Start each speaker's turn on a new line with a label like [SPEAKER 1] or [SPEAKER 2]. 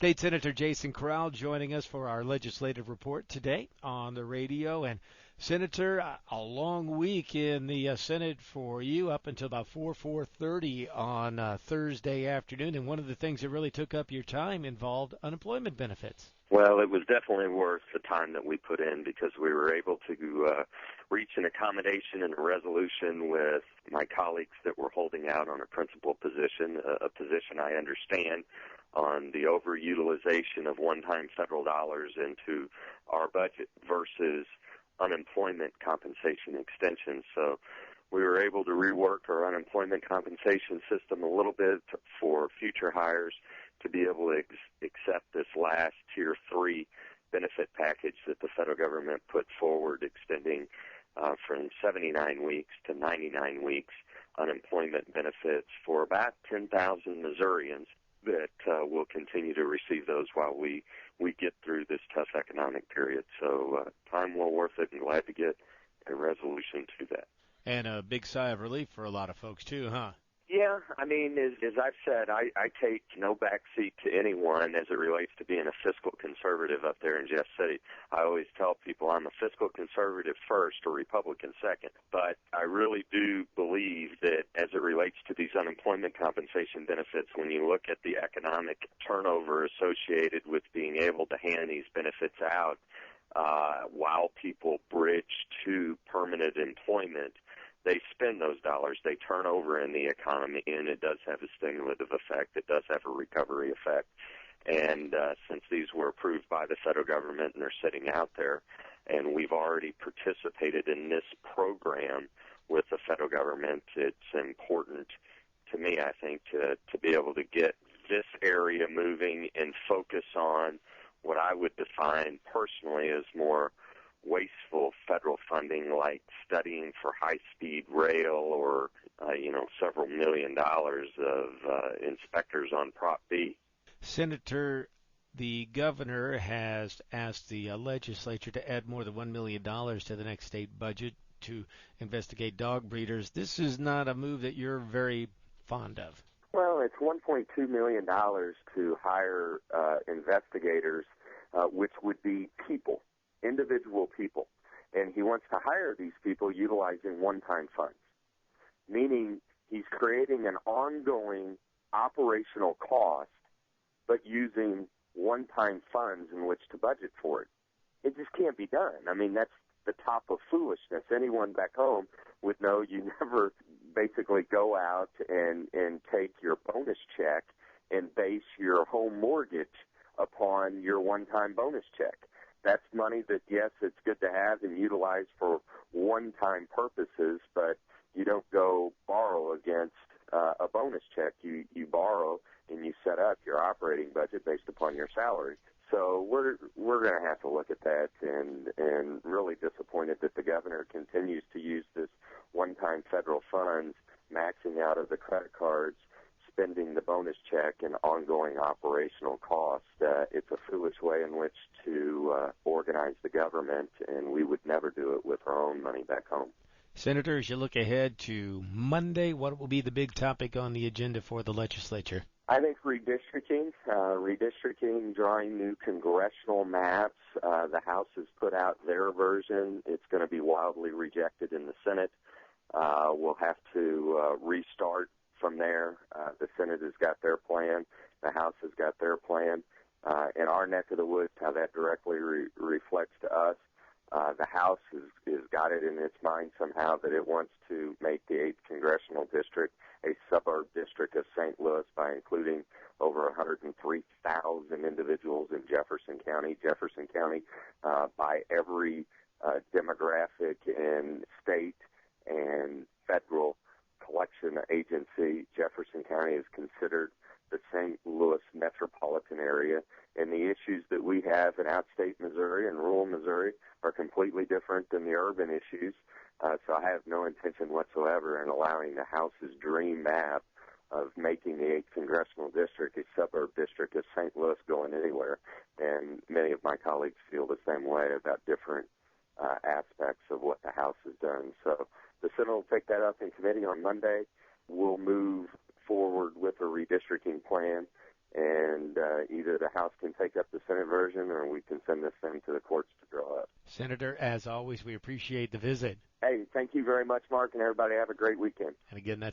[SPEAKER 1] State Senator Jason Crowell joining us for our legislative report today on the radio. And Senator, a long week in the Senate for you up until about 4:30 on Thursday afternoon. And one of the things that really took up your time involved unemployment benefits.
[SPEAKER 2] Well, it was definitely worth the time that we put in because we were able to reach an accommodation and a resolution with my colleagues that were holding out on a principal position, a position I understand, on the overutilization of one-time federal dollars into our budget versus unemployment compensation extension. So we were able to rework our unemployment compensation system a little bit for future hires to be able to accept this last Tier 3 benefit package that the federal government put forward, extending from 79 weeks to 99 weeks unemployment benefits for about 10,000 Missourians that will continue to receive those while we get through this tough economic period. So time well worth it, and glad to get a resolution to that.
[SPEAKER 1] And a big sigh of relief for a lot of folks, too, huh?
[SPEAKER 2] Yeah, I mean, as I've said, I take no backseat to anyone as it relates to being a fiscal conservative up there in Jeff City. I always tell people I'm a fiscal conservative first or Republican second, but I really do believe that as it relates to these unemployment compensation benefits, when you look at the economic turnover associated with being able to hand these benefits out while people bridge to permanent employment, they spend those dollars, they turn over in the economy, and it does have a stimulative effect. It does have a recovery effect. And since these were approved by the federal government and they're sitting out there, and we've already participated in this program with the federal government, it's important to me, I think, to be able to get this area moving and focus on what I would define personally as more wasteful federal funding, like studying for high-speed rail or, several $1 million of inspectors on Prop B.
[SPEAKER 1] Senator, the governor has asked the legislature to add more than $1 million to the next state budget to investigate dog breeders. This is not a move that you're very fond of.
[SPEAKER 2] Well, it's $1.2 million to hire investigators, which would be people. Individual people, and he wants to hire these people utilizing one-time funds, meaning he's creating an ongoing operational cost but using one-time funds in which to budget for it. It just can't be done. I mean, that's the top of foolishness. Anyone back home would know you never basically go out and take your bonus check and base your home mortgage upon your one-time bonus check. That's money that, yes, it's good to have and utilize for one-time purposes, but you don't go borrow against a bonus check. You borrow and you set up your operating budget based upon your salary. So we're going to have to look at that, and really disappointed that the governor continues to use this one-time federal funds, maxing out of the credit cards, spending the bonus check, and ongoing operational costs. It's a foolish way in which to organize the government, and we would never do it with our own money back home.
[SPEAKER 1] Senator, as you look ahead to Monday, what will be the big topic on the agenda for the legislature?
[SPEAKER 2] I think redistricting, drawing new congressional maps. The House has put out their version. It's going to be wildly rejected in the Senate. We'll have to restart from there. The Senate has got their plan. The House has got their plan. In our neck of the woods, how that directly reflects to us, the House has got it in its mind somehow that it wants to make the 8th Congressional District a suburb district of St. Louis by including over 103,000 individuals in Jefferson County. Jefferson County, by every demographic and state and federal collection agency, Jefferson County is considered the St. Louis metropolitan area, and the issues that we have in outstate Missouri and rural Missouri are completely different than the urban issues. So I have no intention whatsoever in allowing the House's dream map of making the 8th Congressional District a suburb district of St. Louis going anywhere. And many of my colleagues feel the same way about different aspects of what the House has done. So the Senate will take that up in committee on Monday. We'll move forward with a redistricting plan, and either the House can take up the Senate version, or we can send this thing to the courts to draw up.
[SPEAKER 1] Senator, as always, we appreciate the visit.
[SPEAKER 2] Hey, thank you very much, Mark, and everybody have a great weekend.
[SPEAKER 1] And again, that's